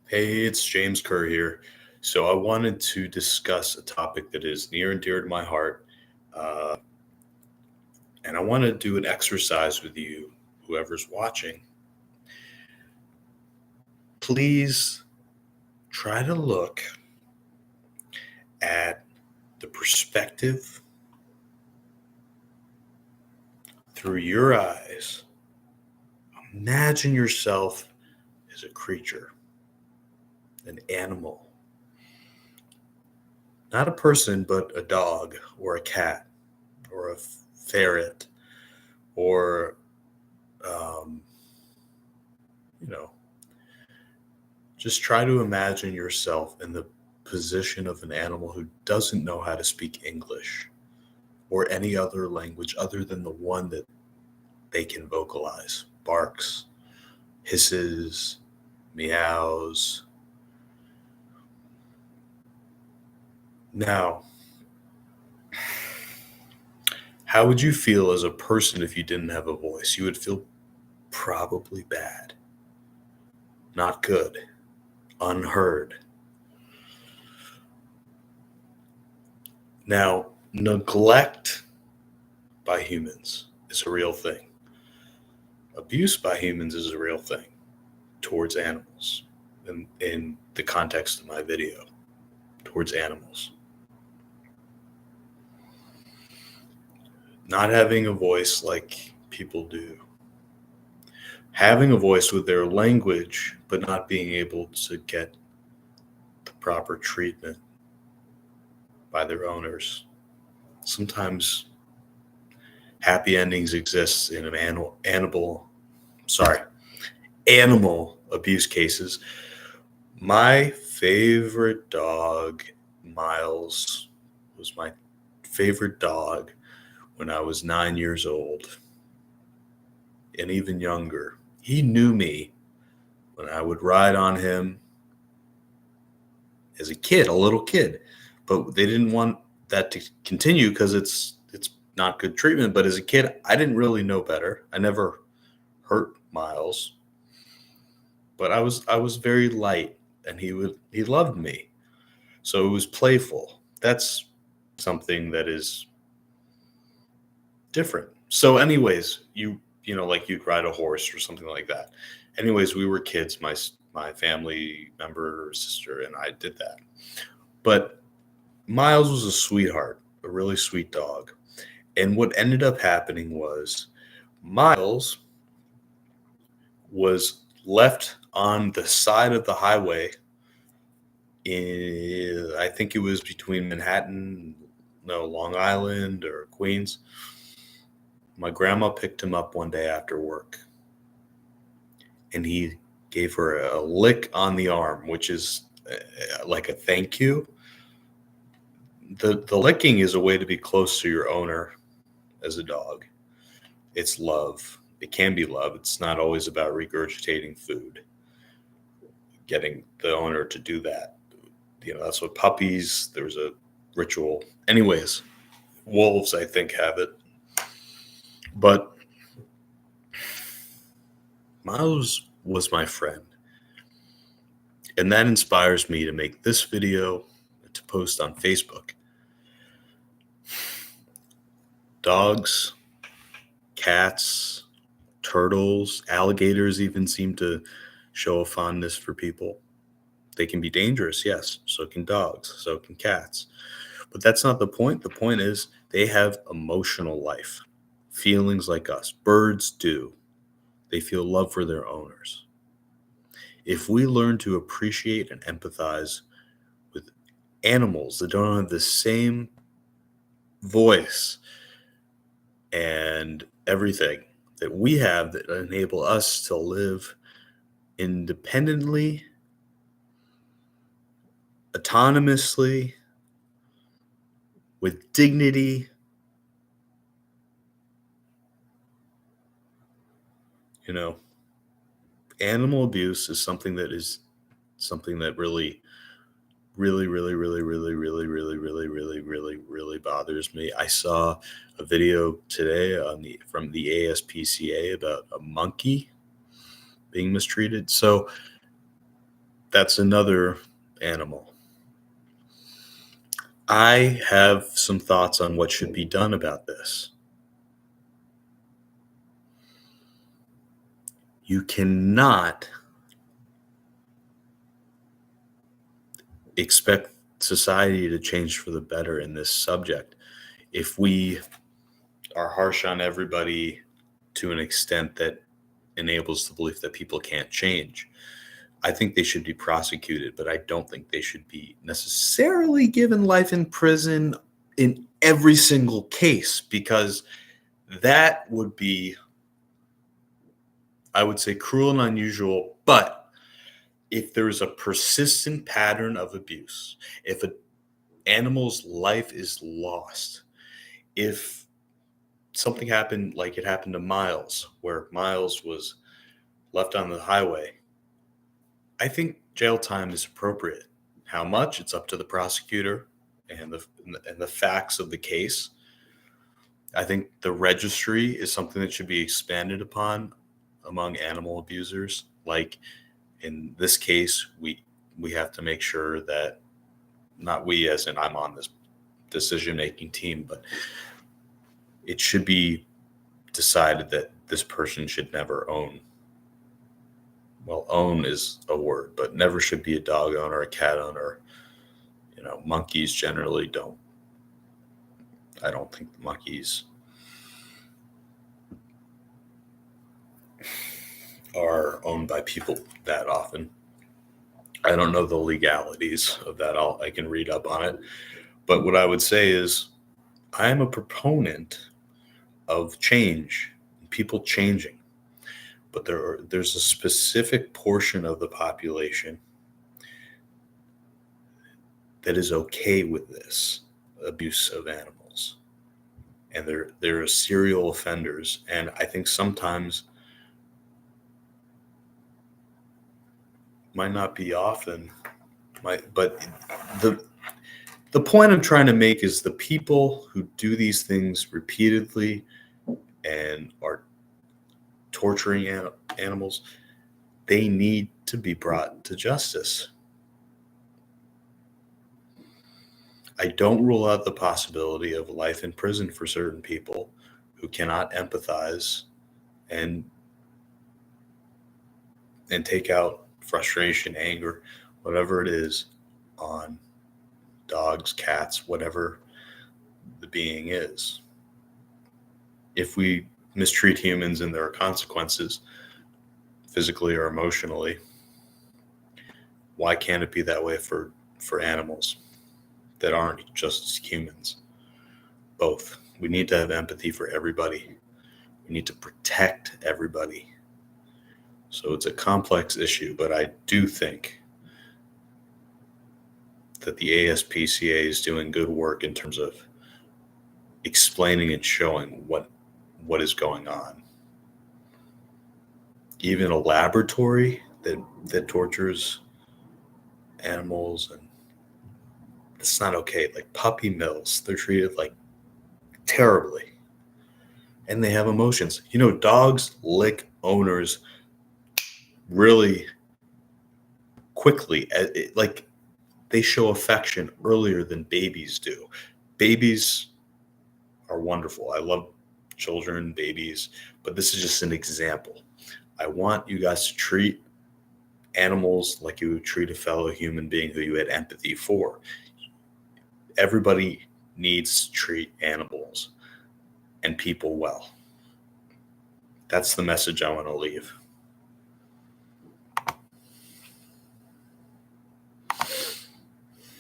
Hey, it's James Kerr here. So I wanted to discuss a topic that is near and dear to my heart, uh, and I want to do an exercise with you, whoever's watching. Please try to look at the perspective through your eyes. Imagine yourself as a creature, an animal, not a person, but a dog or a cat or a ferret or um, you know, just try to imagine yourself in the position of an animal who doesn't know how to speak English or any other language other than the one that they can vocalize. Barks, hisses, meows. Now, how would you feel as a person if you didn't have a voice? You would feel probably bad, not good, unheard. Now, neglect by humans is a real thing. Abuse by humans is a real thing towards animals in the context of my video, towards animals. Not having a voice like people do. Having a voice with their language, but not being able to get the proper treatment by their owners. Sometimes happy endings exist in animal abuse cases. My favorite dog, Miles, was my favorite dog when I was 9 years old and even younger. He knew me when I would ride on him as a kid, a little kid, but they didn't want that to continue because it's not good treatment. But as a kid, I didn't really know better. I never hurt Miles, but I was very light, and he loved me, so it was playful. That's something that is different. So, anyways, like you'd ride a horse or something like that. Anyways, we were kids. My family member, sister, and I did that. But Miles was a sweetheart, a really sweet dog. And what ended up happening was Miles was left on the side of the highway I think it was between Long Island or Queens. My grandma picked him up one day after work, and he gave her a lick on the arm, which is like a thank you. The licking is a way to be close to your owner as a dog. It's love. It can be love. It's not always about regurgitating food. Getting the owner to do that. That's what puppies, there's a ritual. Anyways, wolves, I think, have it. But Miles was my friend. And that inspires me to make this video to post on Facebook. Dogs, cats, turtles, alligators even seem to show a fondness for people. They can be dangerous, yes. So can dogs, so can cats. But that's not the point. The point is they have emotional life, feelings like us. Birds do. They feel love for their owners. If we learn to appreciate and empathize with animals that don't have the same voice and everything that we have that enable us to live independently, autonomously, with dignity, animal abuse is something that really, really, really, really, really, really, really, really, really, really, really bothers me. I saw a video today from the ASPCA about a monkey being mistreated. So That's another animal. I have some thoughts on what should be done about this. You cannot expect society to change for the better in this subject if we are harsh on everybody to an extent that enables the belief that people can't change. I think they should be prosecuted, but I don't think they should be necessarily given life in prison in every single case, because that would be, I would say, cruel and unusual. But if there's a persistent pattern of abuse, if an animal's life is lost, if something happened like it happened to Miles, where Miles was left on the highway, I think jail time is appropriate. How much? It's up to the prosecutor and the facts of the case. I think the registry is something that should be expanded upon among animal abusers. Like in this case, we have to make sure that, not we as in I'm on this decision making team, but it should be decided that this person should never own. Well, own is a word, but never should be a dog owner, a cat owner. Monkeys generally don't. I don't think the monkeys are owned by people that often. I don't know the legalities of that. I can read up on it. But what I would say is I am a proponent of change, people changing. But there's a specific portion of the population that is okay with this abuse of animals. And they're serial offenders. And I think sometimes, might not be often, but the point I'm trying to make is the people who do these things repeatedly and are torturing animals, they need to be brought to justice. I don't rule out the possibility of life in prison for certain people who cannot empathize and take out frustration, anger, whatever it is, on dogs, cats, whatever the being is. If we mistreat humans and there are consequences, physically or emotionally, why can't it be that way for animals that aren't just humans? Both. We need to have empathy for everybody. We need to protect everybody. So it's a complex issue, but I do think that the ASPCA is doing good work in terms of explaining and showing what is going on. Even a laboratory that tortures animals, and it's not okay. Like puppy mills, they're treated like terribly, and they have emotions. Dogs lick owners really quickly. Like they show affection earlier than babies do. Babies are wonderful. I love children, babies, but this is just an example. I want you guys to treat animals like you would treat a fellow human being who you had empathy for. Everybody needs to treat animals and people well. That's the message I want to leave.